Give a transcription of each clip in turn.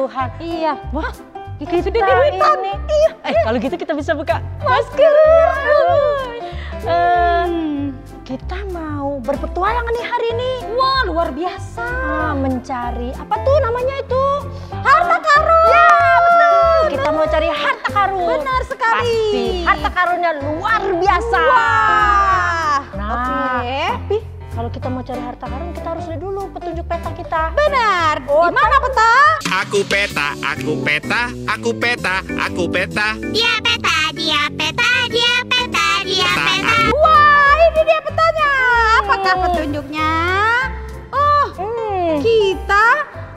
Tuhan. Iya. Wah, kita sudah di hutan. Iya. Kalau gitu kita bisa buka masker. Kita mau berpetualangan nih hari ini. Wah, luar biasa. Mencari apa tuh namanya itu? Harta karun. Ya, betul. Kita mau cari harta karun. Benar sekali. Pasti harta karunnya luar biasa. Wah. Nah, tapi kalau kita mau cari harta karun, kita harus lihat dulu petunjuk peta kita. Benar. Di mana peta? Aku peta, aku peta, aku peta, aku peta. Dia peta, dia peta, dia peta, dia peta. Wah, ini dia petanya. Apakah petunjuknya? Oh, kita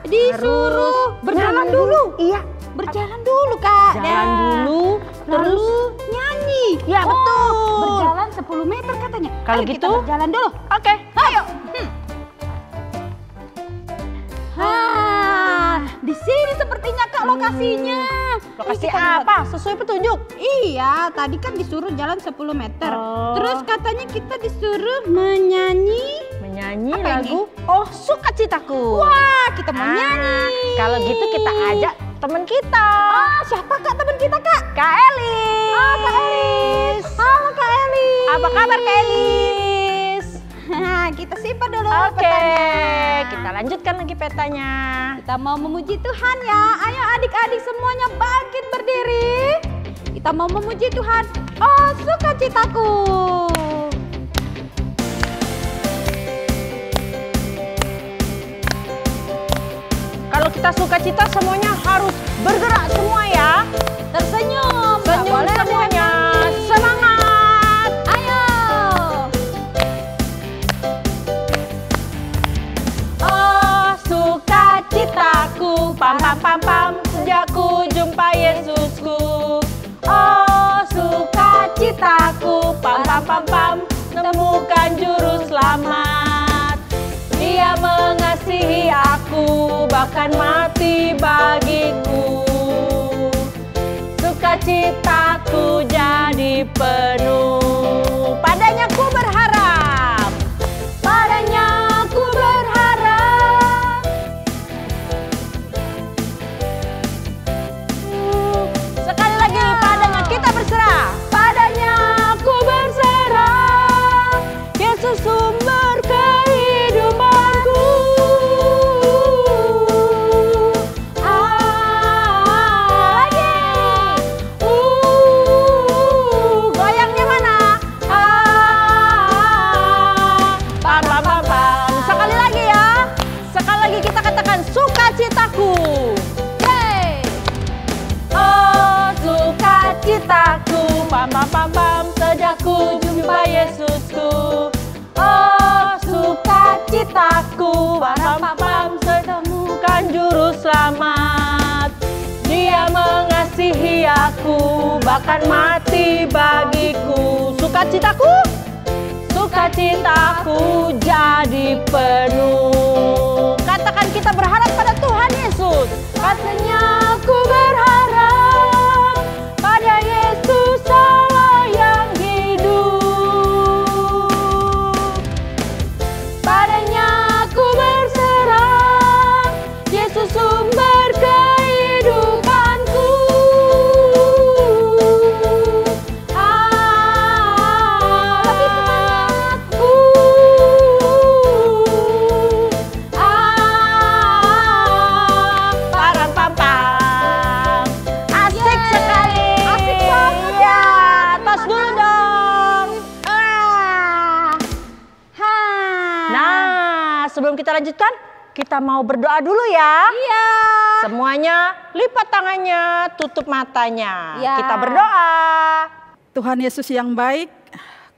disuruh berjalan dulu. Iya. Berjalan dulu, Kak. Jalan dulu, terus nyanyi. Ya, betul. Berjalan 10 meter katanya. Kalau Ayo gitu, kita berjalan dulu. Oke, ayo. Di sini sepertinya Kak lokasinya. Lokasi Ayo kita apa? Sesuai petunjuk. Iya, tadi kan disuruh jalan 10 meter. Oh. Terus katanya kita disuruh menyanyi. Menyanyi Apa lagu Oh Sukacitaku. Wah, kita mau nyanyi. Kalau gitu kita ajak teman kita. Oh, siapa Kak teman kita, Kak? Kak Elis. Oh, Kak Elis. Halo Kak Elis. Apa kabar Kak Elis? Kita simpan dulu Oke, petanya. kita lanjutkan lagi petanya. Kita mau memuji Tuhan ya. Ayo adik-adik semuanya bangkit berdiri. Kita mau memuji Tuhan. Oh, sukacitaku. Kalau kita sukacita semuanya harus bergerak semua ya. Tersenyum. Nggak Senyum boleh ada semuanya. yang nangis. Semangat. Ayo. Oh sukacitaku, pam pam pam pam, sejak ku jumpa Yesusku. Oh sukacitaku, pam pam pam pam, temukan juru selamat. Dia mengasihi aku, bahkan mati bagiku. Sukacitaku jadi penuh. Padanya ku berharap. Padanya ku berharap. Sekali lagi, padanya kita berserah. Padanya ku berserah. Yesus sumber kehidupanku. Goyangnya mana? Pam pam pam pam. Sekali lagi ya. Sekali lagi kita katakan sukacitaku. Yeay. Oh sukacitaku, pam pam pam pam, sejak ku jumpa Yesusku. Oh sukacitaku, pam pam pam pam, temukan juru selamat. Dia mengasihi aku, bahkan mati bagiku. Sukacitaku, sukacitaku jadi penuh. Katakan kita berharap pada Tuhan Yesus. Katanya aku berharap pada Yesus Allah yang hidup. Padanya aku berserah, Yesus sumber kehidupanku. Lebih semangat. Parang pam pam. Asik sekali. Asik banget ya. Tos dulu dong. Nah, sebelum kita lanjutkan, kita mau berdoa dulu ya. Iya. Semuanya lipat tangannya, tutup matanya. Ya. Kita berdoa. Tuhan Yesus yang baik,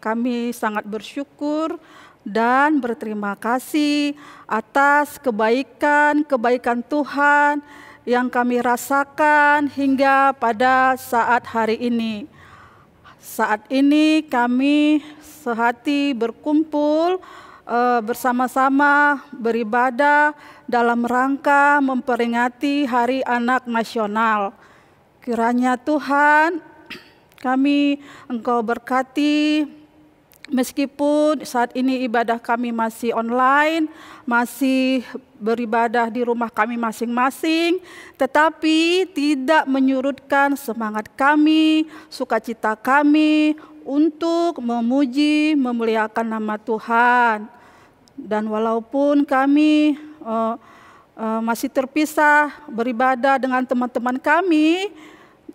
kami sangat bersyukur dan berterima kasih atas kebaikan-kebaikan Tuhan yang kami rasakan hingga pada saat hari ini. Saat ini kami sehati berkumpul bersama-sama beribadah dalam rangka memperingati Hari Anak Nasional. Kiranya Tuhan, Engkau berkati Meskipun saat ini ibadah kami masih online, masih beribadah di rumah kami masing-masing, tetapi tidak menyurutkan semangat kami, sukacita kami untuk memuji, memuliakan nama Tuhan. Dan walaupun kami masih terpisah beribadah dengan teman-teman kami,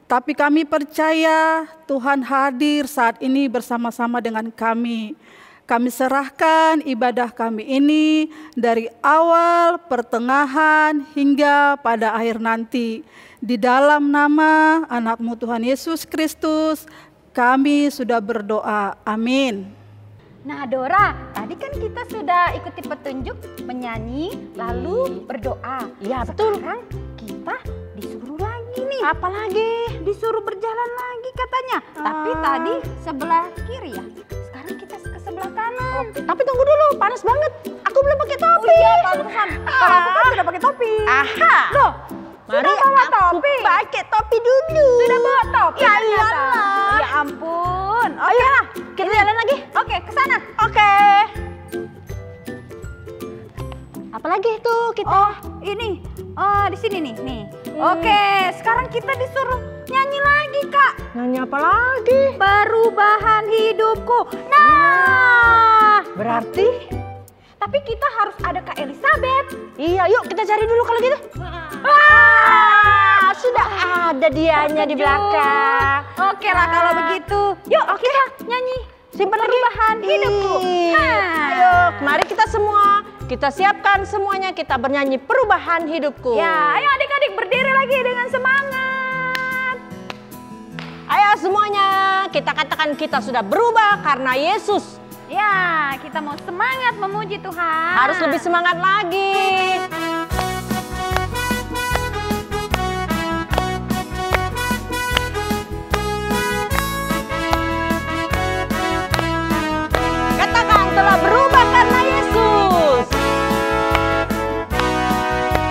tapi kami percaya Tuhan hadir saat ini bersama-sama dengan kami. Kami serahkan ibadah kami ini dari awal, pertengahan, hingga pada akhir nanti. Di dalam nama anak-Mu Tuhan Yesus Kristus, kami sudah berdoa. Amin. Nah Dora, tadi kan kita sudah ikuti petunjuk menyanyi lalu berdoa. Iya betul. Sekarang kita disuruh lagi nih. Apa lagi? Disuruh berjalan lagi katanya. Tapi tadi sebelah kiri ya. Sekarang kita ke sebelah kanan. Oke, tapi tunggu dulu, panas banget. Aku belum pakai topi. Oh iya, pantesan. Kalau aku kan sudah pakai topi. Aha. Loh, Mari sudah bawa aku topi. pakai topi dulu. Sudah bawa topi. Ya ternyata. iyalah. Ya ampun. Ayo lah, kita jalan lagi. Oke, ke sana. Oke. Apalagi itu kita? Oh, ini. Oh, di sini nih. Oke, sekarang kita disuruh nyanyi lagi, Kak. Nanya apa lagi? Perubahan hidupku. Nah, Berarti? tapi kita harus ada Kak Elizabeth. Iya, yuk kita cari dulu kalau gitu. Sudah ada dianya di belakang. Oke lah kalau begitu. Yuk kita nyanyi. Simpan lagi. Perubahan hidupku. Ayo, mari kita semua. Kita siapkan semuanya, kita bernyanyi perubahan hidupku. Ya, ayo adik-adik berdiri lagi dengan semangat. Ayo semuanya, kita katakan kita sudah berubah karena Yesus. Ya, kita mau semangat memuji Tuhan. Harus lebih semangat lagi. Katakan telah berubah karena Yesus.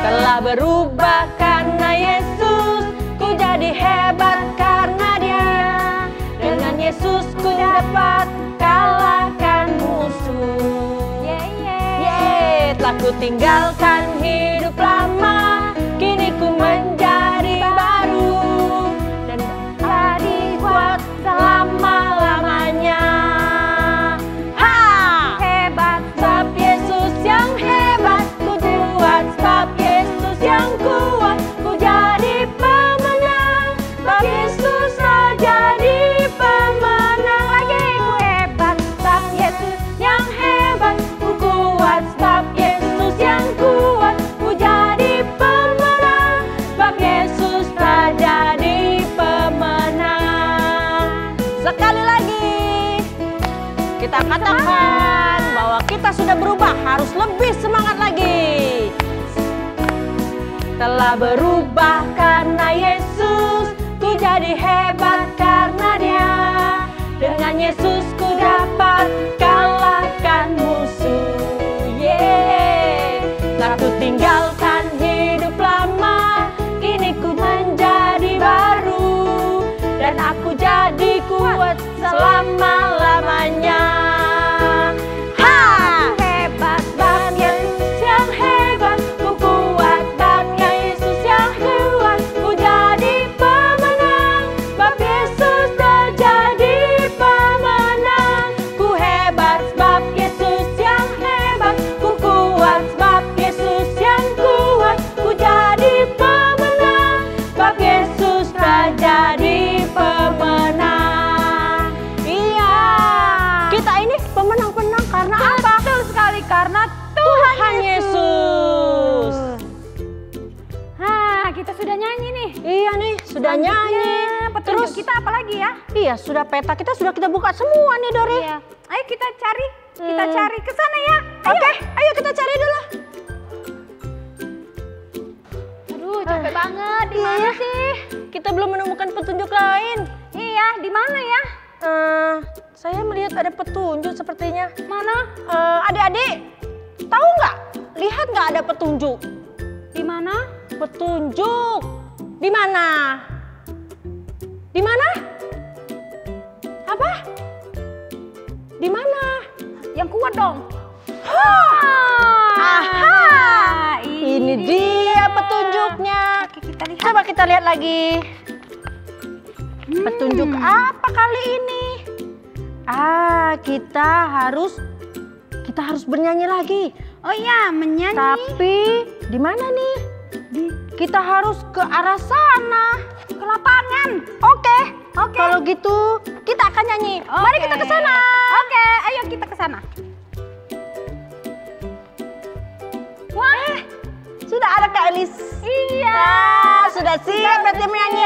Telah berubah karena Yesus. Ku jadi hebat karena Dia. Dengan Yesus ku dapat kalahkan musuh. Telah ku tinggalkan hidup lama, kini ku menjadi baru dan tadi kuat selama-lamanya. Hebat. Sebab Yesus yang hebat, ku kuat sebab Yesus yang kuat, ku jadi pemenang. Sebab Yesus telah jadi pemenang lagi. Ku hebat sebab Yesus yang hebat, ku kuat sebab Yesus yang kuat, ku jadi pemenang. Sebab Yesus telah jadi pemenang. Sekali lagi kita katakan bahwa kita sudah berubah, harus lebih semangat lagi. Telah berubah karena Yesus, ku jadi hebat karena Dia. Dengan Yesus ku dapat kalahkan musuh. Telah ku tinggalkan hidup lama, kini ku menjadi baru dan aku jadi kuat selama-lamanya. Hebat sebab Yesus yang hebat, ku kuat sebab Yesus yang kuat, ku jadi pemenang. Sebab Yesus telah jadi pemenang. Ku hebat sebab Yesus yang hebat, ku kuat sebab Yesus yang kuat, ku jadi pemenang. Sebab Yesus telah jadi pemenang. Iya, kita ini pemenang-pemenang karena apa? Betul sekali karena Tuhan Yesus. Kita sudah nyanyi nih. Iya nih, sudah nyanyi. Petunjuk Terus kita apa lagi ya? iya, sudah peta kita sudah kita buka semua nih, Dori. Iya. Ayo kita cari ke sana ya. Oke, ayo kita cari dulu. Aduh, capek banget. Di mana sih? Kita belum menemukan petunjuk lain. Iya, di mana ya? Saya melihat ada petunjuk sepertinya. Mana? Adik-adik, tahu nggak? Lihat nggak ada petunjuk? Di mana? Petunjuk. Di mana? Di mana? Apa? Di mana? yang kuat dong. Aha, ini dia petunjuknya. Oke, kita lihat. Coba kita lihat lagi. Petunjuk apa kali ini? Kita harus bernyanyi lagi. Oh iya, menyanyi. Tapi di mana nih? Kita harus ke arah sana. Ke lapangan. Oke. Kalau gitu kita akan nyanyi. Mari kita ke sana. Oke, ayo kita ke sana. Wah, Sudah ada Kak Elis. iya. Sudah siap berarti menyanyi.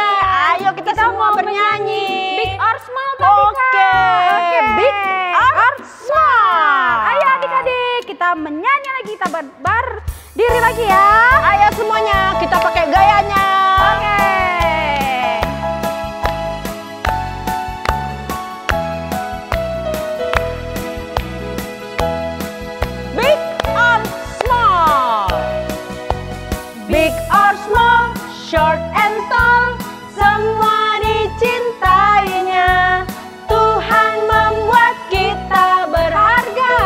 Ayo kita semua bernyanyi. Big or small tadi, Oke. Kak. Big or small. Ayo adik-adik, kita menyanyi lagi, kita berdiri lagi ya. Ayo semuanya kita pakai gayanya. Oke. Big or small. Big or small, short and tall, semua dicintainya. Tuhan membuat kita berharga.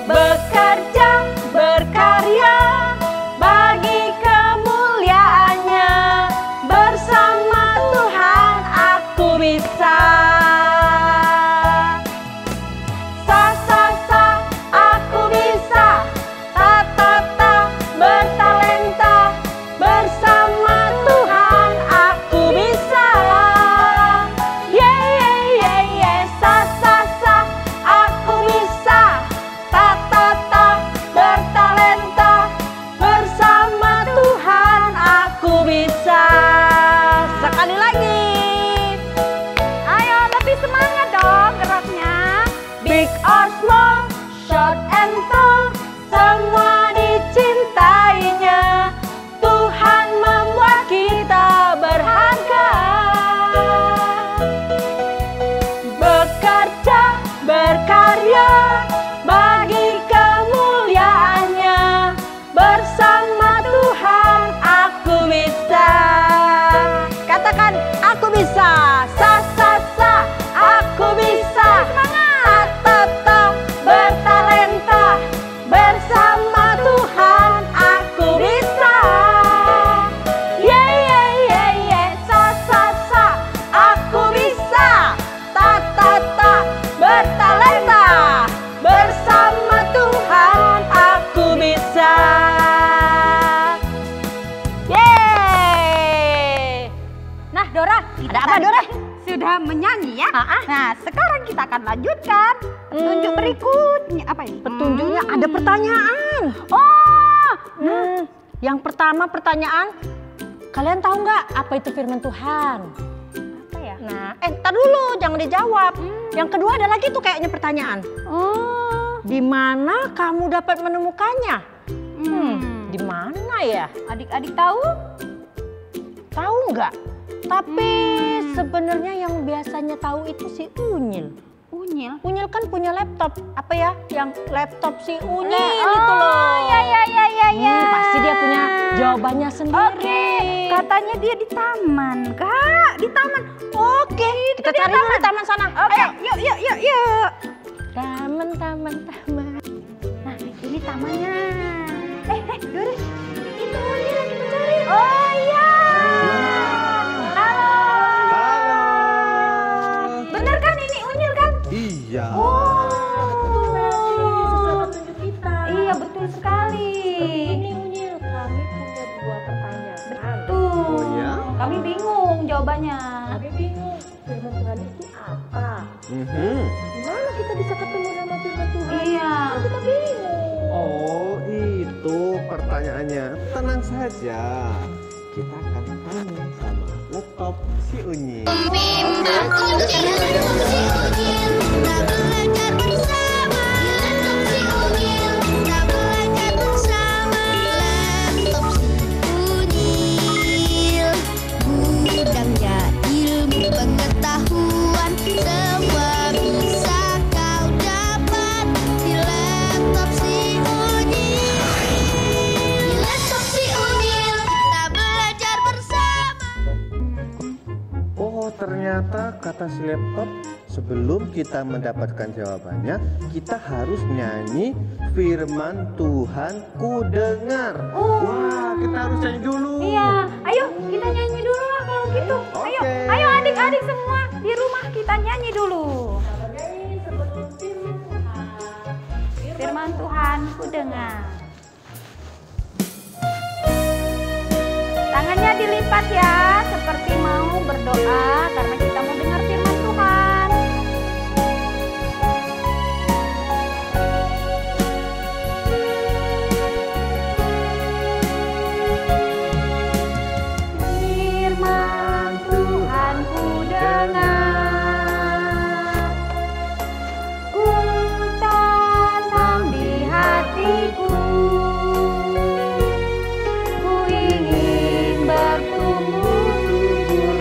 Bekerja, berkarya, bagi kemuliaannya. Bersama Tuhan aku bisa. Aku bisa. Bertalenta, bersama Tuhan aku bisa. Aku bisa. Bertalenta, bersama Tuhan aku bisa. Sekali lagi. Ayo lebih semangat dong geraknya. Big or small, short and tall, semua dicintainya. Tuhan membuat kita berharga. Bekerja, berkarya, bagi kemuliaannya. Bersama Tuhan aku bisa. Katakan aku bisa. Aku bisa. Bertalenta, bersama Tuhan aku bisa. Aku bisa. Bertalenta, bersama Tuhan aku bisa. Yeay. Nah, Dora, Ada apa, Dora? Sudah menyanyi ya. Ah. Nah, sekarang kita akan lanjutkan petunjuk berikutnya. Apa ini? Petunjuknya ada pertanyaan. Yang pertama pertanyaan, kalian tahu nggak apa itu firman Tuhan? Apa ya? Nah, entar dulu, jangan dijawab. Yang kedua ada lagi tuh kayaknya pertanyaan. Di mana kamu dapat menemukannya? Di mana ya? Adik-adik tahu? Tahu nggak? Tapi sebenarnya yang biasanya tahu itu si Unyil. Unyil. Unyil kan punya laptop. Apa ya? Yang laptop si Unyil itu loh. Ya. Pasti dia punya jawabannya sendiri. Oke, katanya dia di taman, Kak. Di taman. Oke, kita cari dulu di taman sana. Oke, Ayo. yuk. Taman. Nah, ini tamannya. Dora. Itu Unyil yang kita cari. Oh iya. Halo. Bener kan ini Unyil kan? Iya. Sesuai petunjuk kita. Iya, betul sekali. Ini Unyil, kami punya 2 pertanyaan. Betul. Oh ya? Kami bingung jawabannya. Kami bingung, firman Tuhan itu apa? Gimana kita bisa ketemu nama firman Tuhan? Iya. Kita bingung. Oh, itu pertanyaannya. Tenang saja. Kita akan tanya sama laptop si Unyi. Gudangnya ilmu pengetahuan, semua bisa kau dapat di laptop si Unyil. Di laptop si Unyil kita belajar bersama. Oh, ternyata kata kasih laptop, sebelum kita mendapatkan jawabannya, kita harus nyanyi firman Tuhan ku dengar. Wah, kita harus nyanyi dulu. Iya, ayo kita nyanyi dulu lah kalau gitu. Ayo, Oke. ayo adik-adik semua di rumah kita nyanyi dulu. Firman Tuhan ku dengar. Tangannya dilipat ya, seperti mau berdoa karena kita mau dengar firman Tuhan. Firman Tuhan ku dengar, ku tanam di hatiku. Ku ingin bertumbuh subur,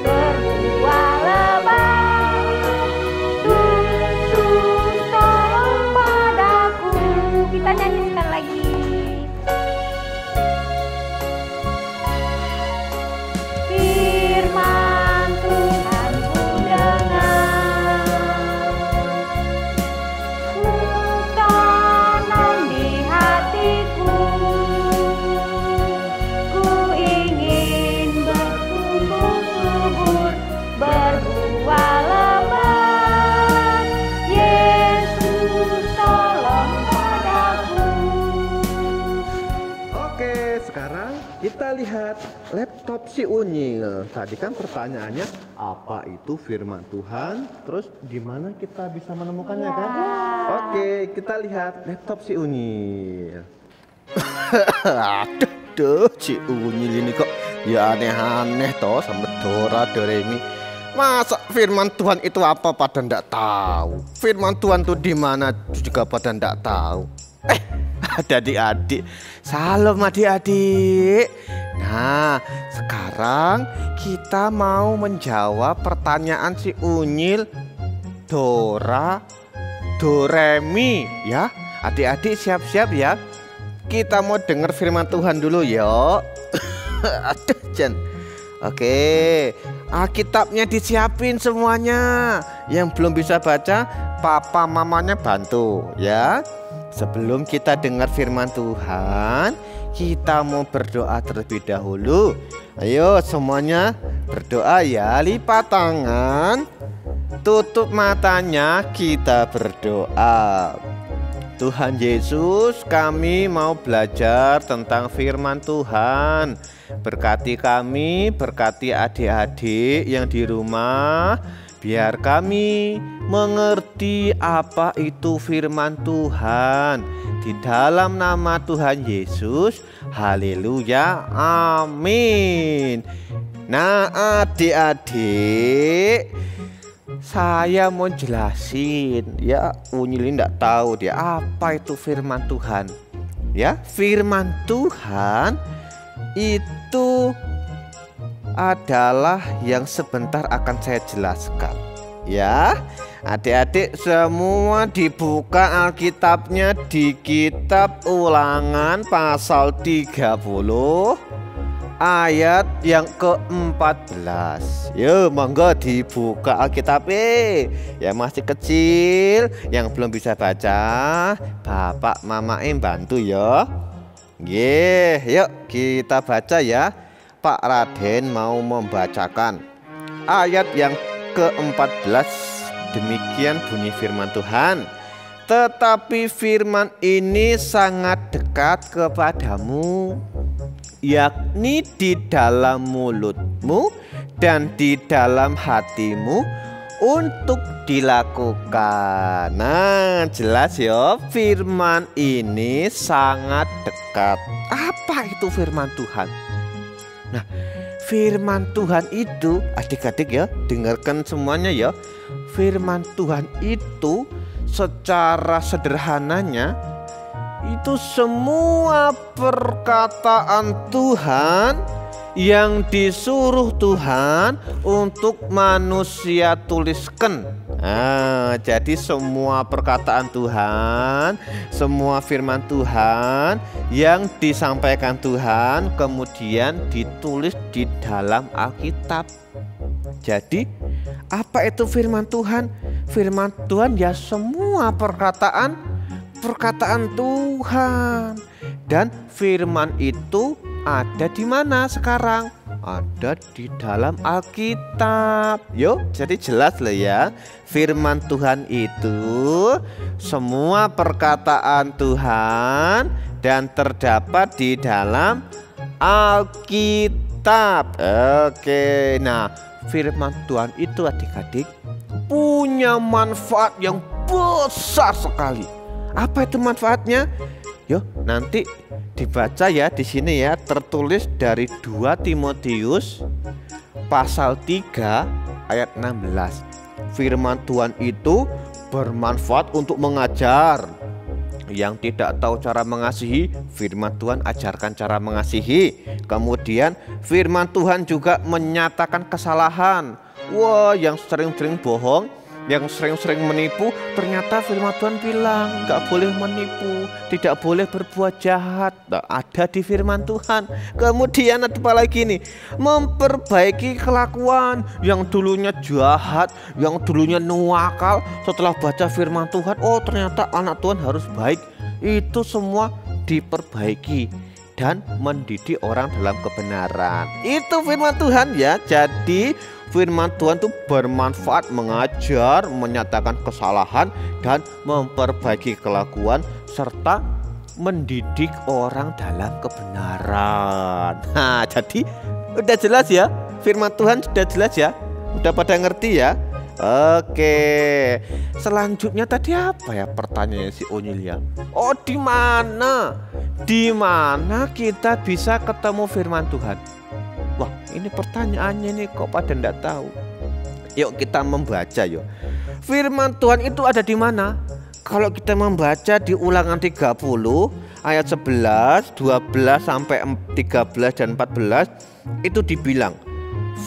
berbuah lebat. Yesus tolong padaku. Kita nyanyi sekali lagi. Firman Tuhan ku dengar, ku tanam di hatiku. Ku ingin bertumbuh subur, berbuah lebat. Yesus tolong padaku. Oke, sekarang kita lihat laptop si Unyil. Tadi kan pertanyaannya apa itu firman Tuhan? Terus di mana kita bisa menemukannya kan? Oke, kita lihat laptop si Unyil. Aduh, si Unyil ini kok ya aneh-aneh toh sama Dora Doremi. Masa firman Tuhan itu apa pada ndak tahu? Firman Tuhan itu di mana juga pada ndak tahu. Adik-adik, salam adik-adik. Nah, sekarang kita mau menjawab pertanyaan si Unyil, Dora, Doremi ya. Adik-adik siap-siap ya. Kita mau dengar firman Tuhan dulu ya. Aduh, Jen. Oke, Alkitabnya disiapin semuanya. Yang belum bisa baca, papa mamanya bantu ya. Sebelum kita dengar firman Tuhan, kita mau berdoa terlebih dahulu. Ayo semuanya berdoa ya. Lipat tangan, tutup matanya, kita berdoa. Tuhan Yesus, kami mau belajar tentang firman Tuhan. Berkati kami, berkati adik-adik yang di rumah. Biar kami mengerti apa itu firman Tuhan. Di dalam nama Tuhan Yesus, haleluya, amin. Nah adik-adik, saya mau jelasin ya. Unyil enggak tahu dia apa itu firman Tuhan. Ya, firman Tuhan itu adalah yang sebentar akan saya jelaskan ya. Adik-adik semua dibuka Alkitabnya di kitab Ulangan pasal 30 ayat yang ke-14. Yuk monggo dibuka Alkitabnya. Yang masih kecil, yang belum bisa baca, bapak mama bantu ya. Yuk kita baca ya. Pak Raden mau membacakan ayat yang ke-14. Demikian bunyi firman Tuhan. Tetapi firman ini sangat dekat kepadamu, yakni di dalam mulutmu dan di dalam hatimu untuk dilakukan. Nah jelas ya, firman ini sangat dekat. Apa itu firman Tuhan? Nah, firman Tuhan itu adik-adik ya, dengarkan semuanya ya. Firman Tuhan itu secara sederhananya itu semua perkataan Tuhan yang disuruh Tuhan untuk manusia tuliskan. Nah, jadi semua perkataan Tuhan, semua firman Tuhan yang disampaikan Tuhan kemudian ditulis di dalam Alkitab. Jadi Apa itu firman Tuhan? Firman Tuhan ya semua perkataan Tuhan. Dan firman itu ada di mana sekarang? Ada di dalam Alkitab. Yuk, jadi jelas lah ya. Firman Tuhan itu semua perkataan Tuhan dan terdapat di dalam Alkitab. Oke, nah firman Tuhan itu adik-adik punya manfaat yang besar sekali. Apa itu manfaatnya? Yuk, nanti dibaca ya di sini ya, tertulis dari 2 Timotius pasal 3 ayat 16. Firman Tuhan itu bermanfaat untuk mengajar. Yang tidak tahu cara mengasihi, firman Tuhan ajarkan cara mengasihi. Kemudian firman Tuhan juga menyatakan kesalahan. Wah, yang sering-sering bohong, yang sering-sering menipu, ternyata firman Tuhan bilang gak boleh menipu, tidak boleh berbuat jahat. Nah, ada di firman Tuhan. Kemudian ada apa lagi nih? Memperbaiki kelakuan. Yang dulunya jahat, yang dulunya nuakal, setelah baca firman Tuhan, oh ternyata anak Tuhan harus baik. Itu semua diperbaiki dan mendidik orang dalam kebenaran. Itu firman Tuhan ya. Jadi firman Tuhan itu bermanfaat mengajar, menyatakan kesalahan, dan memperbaiki kelakuan, serta mendidik orang dalam kebenaran. Nah, jadi udah jelas ya, firman Tuhan sudah jelas ya, udah pada ngerti ya. Oke, selanjutnya tadi apa ya pertanyaannya si Onyil ya? Oh, di mana kita bisa ketemu firman Tuhan? Wah, ini pertanyaannya nih kok pada enggak tahu. Yuk kita membaca yuk. Firman Tuhan itu ada di mana? Kalau kita membaca di Ulangan 30 ayat 11, 12 sampai 13 dan 14 itu dibilang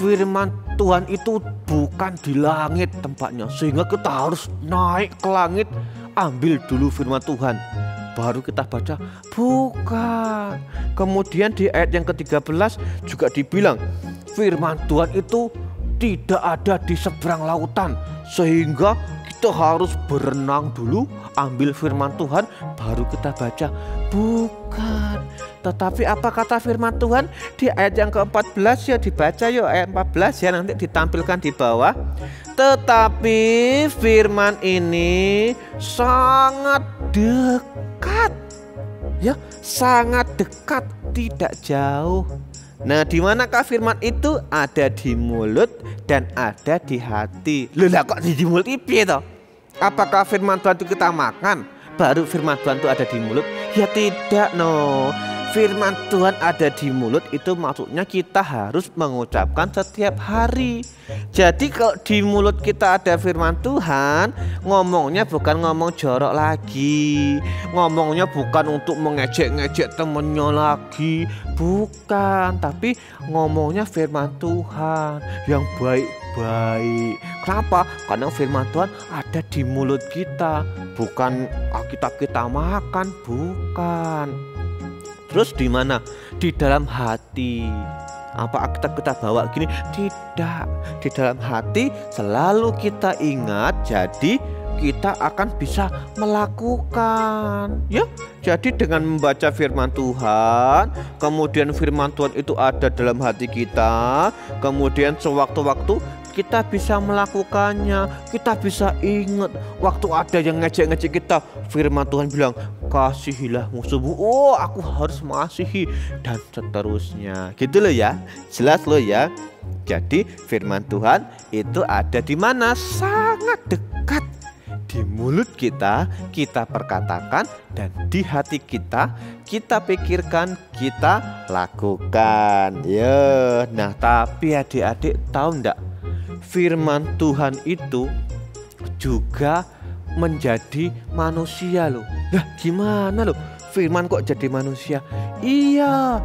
firman Tuhan itu bukan di langit tempatnya, sehingga kita harus naik ke langit ambil dulu firman Tuhan baru kita baca. Bukan. Kemudian di ayat yang ke-13 juga dibilang firman Tuhan itu tidak ada di seberang lautan, sehingga kita harus berenang dulu ambil firman Tuhan baru kita baca. Bukan. Tetapi apa kata firman Tuhan di ayat yang ke-14 ya, dibaca yuk ayat 14 ya, nanti ditampilkan di bawah. Tetapi firman ini sangat dekat. Ya, sangat dekat, tidak jauh. Nah, di manakah firman itu? Ada di mulut dan ada di hati. Loh, lah kok di mulut piye toh? Apakah firman Tuhan itu kita makan baru firman Tuhan itu ada di mulut? Ya tidak, no. Firman Tuhan ada di mulut itu maksudnya kita harus mengucapkan setiap hari. Jadi kalau di mulut kita ada firman Tuhan, ngomongnya bukan ngomong jorok lagi, ngomongnya bukan untuk mengejek-ngejek temennya lagi, bukan, tapi ngomongnya firman Tuhan yang baik-baik. Kenapa? Karena firman Tuhan ada di mulut kita, bukan Alkitab kita makan, bukan. Terus di mana? Di dalam hati. Apa kita bawa gini? Tidak. Di dalam hati selalu kita ingat, jadi kita akan bisa melakukan. Ya, jadi dengan membaca firman Tuhan, kemudian firman Tuhan itu ada dalam hati kita, kemudian sewaktu-waktu kita bisa melakukannya. Kita bisa ingat waktu ada yang ngejek-ngejek kita, firman Tuhan bilang kasihilah musuhmu. Oh, aku harus mengasihi, dan seterusnya. Gitu loh ya. Jelas loh ya. Jadi firman Tuhan itu ada di mana? Sangat dekat. Di mulut kita, kita perkatakan, dan di hati kita, kita pikirkan, kita lakukan. Ya, nah tapi adik-adik tahu enggak? Firman Tuhan itu juga menjadi manusia loh. Lah gimana loh? Firman kok jadi manusia? Iya,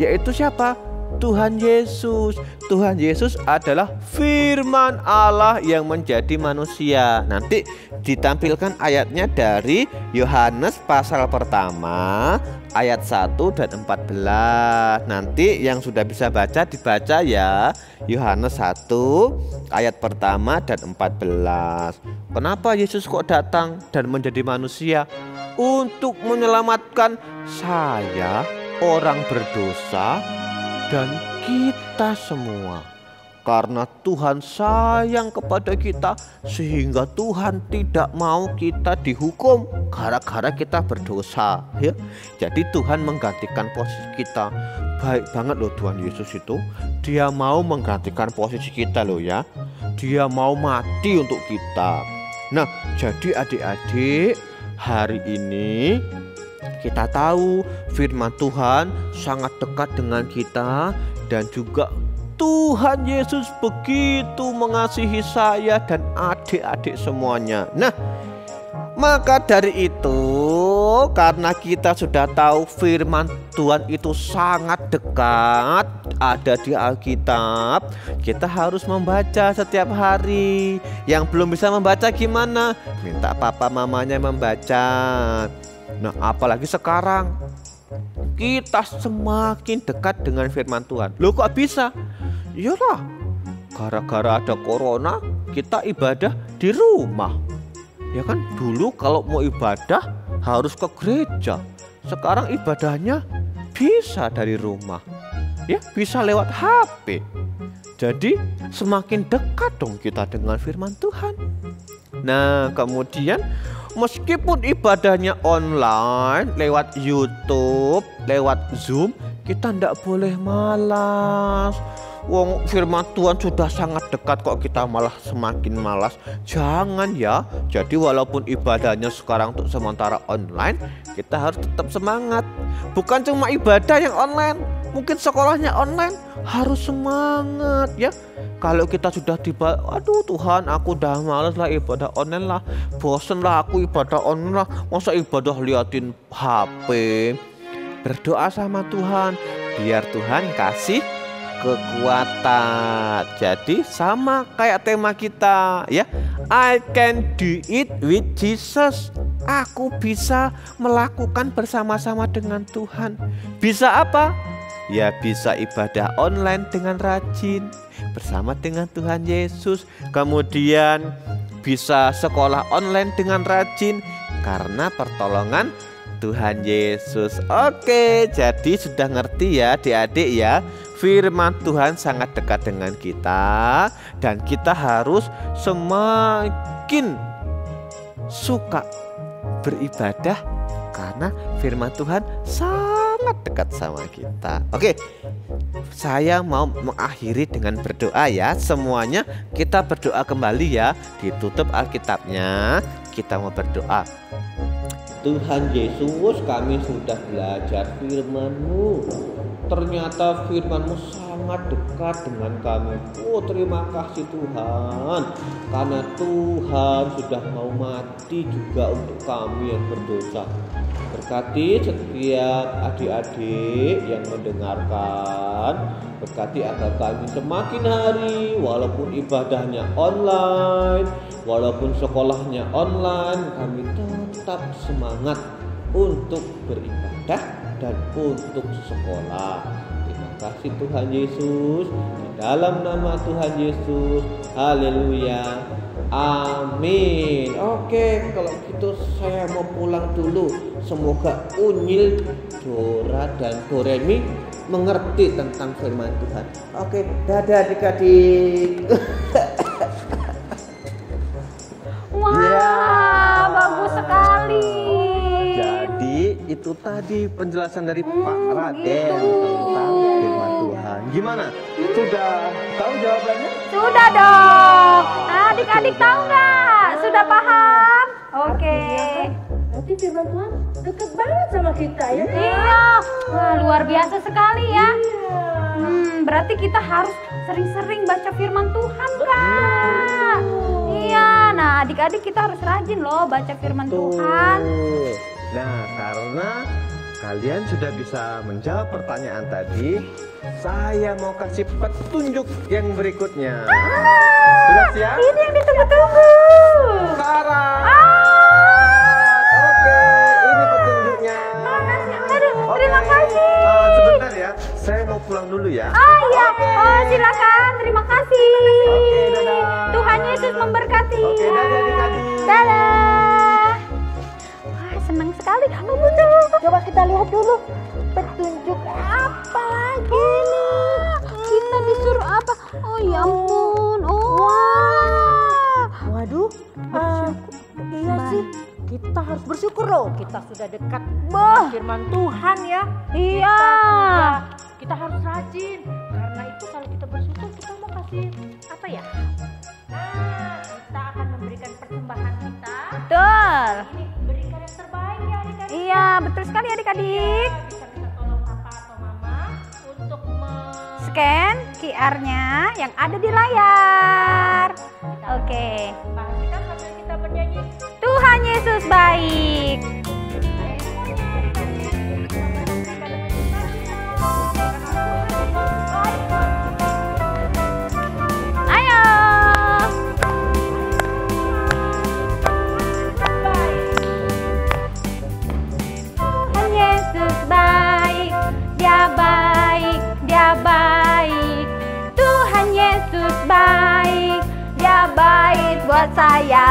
yaitu siapa? Tuhan Yesus. Tuhan Yesus adalah firman Allah yang menjadi manusia. Nanti ditampilkan ayatnya dari Yohanes pasal pertama ayat 1 dan 14. Nanti yang sudah bisa baca dibaca ya. Yohanes 1 ayat pertama dan 14. Kenapa Yesus kok datang dan menjadi manusia? Untuk menyelamatkan saya, orang berdosa, dan kita semua. Karena Tuhan sayang kepada kita, sehingga Tuhan tidak mau kita dihukum gara-gara kita berdosa ya. Jadi Tuhan menggantikan posisi kita. Baik banget loh Tuhan Yesus itu. Dia mau menggantikan posisi kita loh ya. Dia mau mati untuk kita. Nah, jadi adik-adik, hari ini kita tahu firman Tuhan sangat dekat dengan kita, dan juga Tuhan Yesus begitu mengasihi saya dan adik-adik semuanya. Nah, maka dari itu, karena kita sudah tahu firman Tuhan itu sangat dekat, ada di Alkitab, kita harus membaca setiap hari. Yang belum bisa membaca gimana? Minta papa mamanya membaca. Nah, apalagi sekarang kita semakin dekat dengan firman Tuhan. Loh, kok bisa? Iyalah, gara-gara ada corona, kita ibadah di rumah. Ya kan, dulu kalau mau ibadah harus ke gereja. Sekarang ibadahnya bisa dari rumah. Ya, bisa lewat HP. Jadi semakin dekat dong kita dengan firman Tuhan. Nah, kemudian meskipun ibadahnya online, lewat YouTube, lewat Zoom, kita tidak boleh malas. Wong firman Tuhan sudah sangat dekat kok kita malah semakin malas. Jangan ya. Jadi walaupun ibadahnya sekarang untuk sementara online, kita harus tetap semangat. Bukan cuma ibadah yang online, mungkin sekolahnya online, harus semangat ya. Kalau kita sudah tiba, aduh Tuhan, aku udah males lah ibadah online lah, bosen lah aku ibadah online lah, masa ibadah liatin HP. Berdoa sama Tuhan, biar Tuhan kasih kekuatan. Jadi sama kayak tema kita ya, I can do it with Jesus. Aku bisa melakukan bersama-sama dengan Tuhan. Bisa apa? Ya, bisa ibadah online dengan rajin bersama dengan Tuhan Yesus. Kemudian bisa sekolah online dengan rajin karena pertolongan Tuhan Yesus. Oke, jadi sudah ngerti ya adik-adik ya, firman Tuhan sangat dekat dengan kita, dan kita harus semakin suka beribadah karena firman Tuhan sangat dekat sama kita. Oke, saya mau mengakhiri dengan berdoa ya. Semuanya kita berdoa kembali ya. Ditutup Alkitabnya, kita mau berdoa. Tuhan Yesus, kami sudah belajar firman-Mu. Ternyata firman-Mu sangat dekat dengan kami. Oh, terima kasih Tuhan, karena Tuhan sudah mau mati juga untuk kami yang berdosa. Berkati setiap adik-adik yang mendengarkan, berkati agar kami semakin hari, walaupun ibadahnya online, walaupun sekolahnya online, kami tetap semangat untuk beribadah dan untuk sekolah. Terima kasih Tuhan Yesus, di dalam nama Tuhan Yesus, haleluya, amin. Oke, kalau gitu saya mau pulang dulu. Semoga Unyil, Dora, dan Doremi mengerti tentang firman Tuhan. Oke, dadah adik-adik. Wah, bagus sekali. Jadi itu tadi penjelasan dari Pak Raden tentang firman Tuhan. Gimana? Sudah tahu jawabannya? Sudah dong. Adik-adik tahu nggak? Sudah paham? Oke. Berarti firman Tuhan dekat banget sama kita ya. Iya. Wah, luar biasa sekali ya. Berarti kita harus sering-sering baca firman Tuhan, Kak. Iya. Nah, adik-adik kita harus rajin loh baca firman Tuhan. Nah, karena kalian sudah bisa menjawab pertanyaan tadi, saya mau kasih petunjuk yang berikutnya. Sudah siap? Ini yang ditunggu-tunggu. Sekarang. Oke, ini petunjuknya. Aduh, terima kasih. Sebentar ya, saya mau pulang dulu ya. Oh iya, oh silakan. Terima kasih. Oke, dadah. Tuhan Yesus memberkati. Oke, dadah adik-adik. Dadah. Wah, senang sekali. Oh, betul. Coba kita lihat dulu petunjuk apa lagi nih. Kita disuruh apa? Oh ya ampun. Oh. Wah. Waduh, iya sih. Kita harus bersyukur loh. Kita sudah dekat Bah. firman Tuhan ya. Iya. Kita harus rajin. Karena itu kalau kita bersyukur kita mau kasih apa ya? Kita akan memberikan persembahan kita. Betul. Ini berikan yang terbaik ya adik-adik. Iya, betul sekali adik-adik. Bisa minta tolong papa atau mama untuk Scan QR-nya yang ada di layar. Oke. kita sambil kita bernyanyi. Tuhan Yesus baik. Ayo. Tuhan Yesus baik, Dia baik, Dia baik. Tuhan Yesus baik, Dia baik buat saya.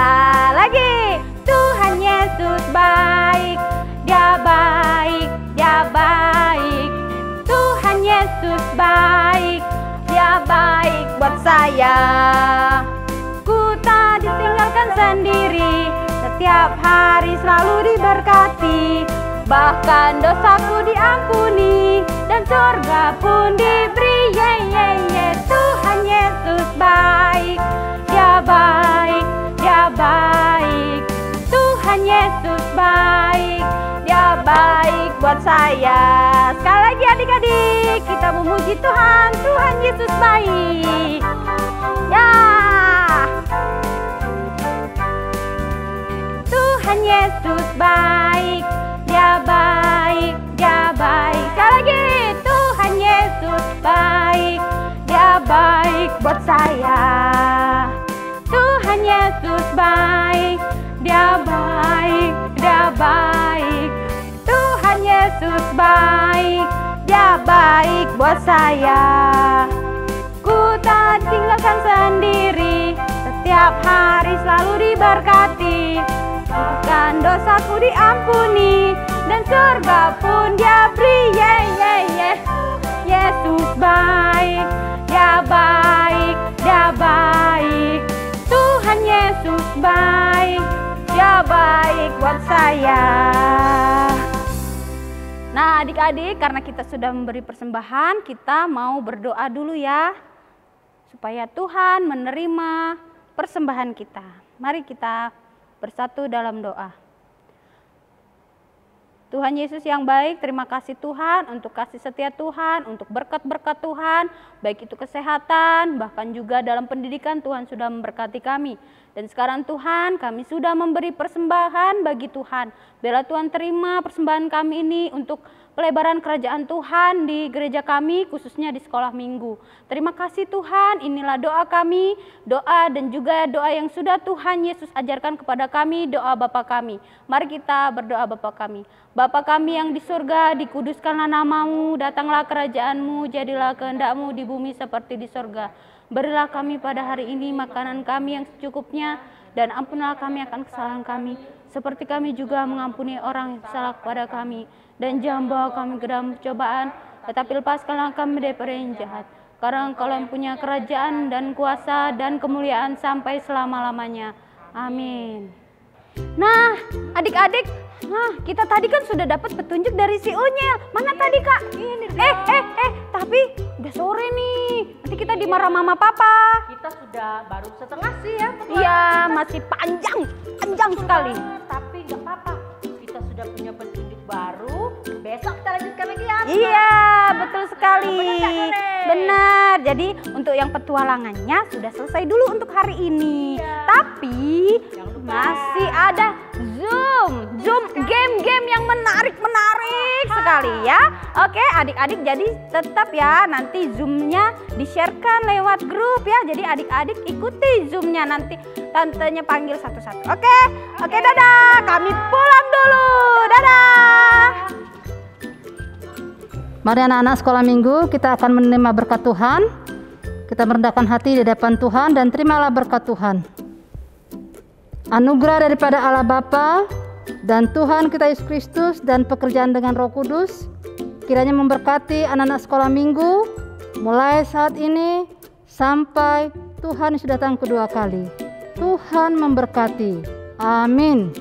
Lagi. Tuhan Yesus baik, Dia baik, Dia baik. Tuhan Yesus baik, Dia baik buat saya. Ku tak ditinggalkan sendiri, setiap hari selalu diberkati. Bahkan dosaku diampuni dan surga pun diberi. Tuhan Yesus baik, Dia baik, Dia baik. Tuhan Yesus baik, Dia baik buat saya. Sekali lagi adik-adik, kita memuji Tuhan. Tuhan Yesus baik. Ya. Tuhan Yesus baik, Dia baik, Dia baik. Sekali lagi, Tuhan Yesus baik, Dia baik buat saya. Tuhan Yesus baik, Dia baik, Dia baik. Tuhan Yesus baik, Dia baik buat saya. Ku tak tinggalkan sendiri, setiap hari selalu diberkati. Bahkan dosaku diampuni dan surga pun Dia beri. Yesus baik, Dia baik, Dia baik. Tuhan Yesus baik, Dia baik buat saya. Nah adik-adik, karena kita sudah memberi persembahan, kita mau berdoa dulu ya, supaya Tuhan menerima persembahan kita. Mari kita bersatu dalam doa. Tuhan Yesus yang baik, terima kasih Tuhan untuk kasih setia Tuhan, untuk berkat-berkat Tuhan, baik itu kesehatan, bahkan juga dalam pendidikan Tuhan sudah memberkati kami. Dan sekarang Tuhan, kami sudah memberi persembahan bagi Tuhan. Biarlah Tuhan terima persembahan kami ini untuk pelebaran kerajaan Tuhan di gereja kami, khususnya di sekolah minggu. Terima kasih Tuhan, inilah doa kami, doa dan juga doa yang sudah Tuhan Yesus ajarkan kepada kami, doa Bapa kami. Mari kita berdoa Bapa kami. Bapa kami yang di surga, dikuduskanlah namamu, datanglah kerajaanmu, jadilah kehendak-mu di bumi seperti di surga. Berilah kami pada hari ini makanan kami yang secukupnya, dan ampunlah kami akan kesalahan kami, seperti kami juga mengampuni orang yang salah kepada kami. Dan jangan bawa kami ke dalam cobaan, tetapi lepaskanlah kami daripada yang jahat. Karena Engkau yang punya kerajaan dan kuasa dan kemuliaan sampai selama-lamanya. Amin. Nah, adik-adik, kita tadi kan sudah dapat petunjuk dari si Unyil. Mana tadi Kak? Ini. Tapi udah sore nih. Nanti kita dimarah mama papa. Kita sudah baru setengah sih ya. Iya, masih panjang sekali. Tapi nggak apa-apa. Kita sudah punya petunjuk baru. Besok kita lanjutkan lagi ya. Iya, betul sekali. Benar nggak, Nenek? Benar, jadi untuk yang petualangannya sudah selesai dulu untuk hari ini. Tapi masih ada Zoom game-game yang menarik sekali ya. Oke, adik-adik jadi tetap ya nanti Zoom-nya di-sharekan lewat grup ya. Jadi adik-adik ikuti Zoom-nya, nanti tantenya panggil satu-satu. Oke, dadah. Kami pulang dulu. Dadah. Mari anak-anak sekolah minggu, kita akan menerima berkat Tuhan. Kita merendahkan hati di hadapan Tuhan dan terimalah berkat Tuhan. Anugerah daripada Allah Bapa dan Tuhan kita Yesus Kristus dan pekerjaan dengan Roh Kudus kiranya memberkati anak-anak sekolah minggu mulai saat ini sampai Tuhan Yesus datang kedua kali. Tuhan memberkati. Amin.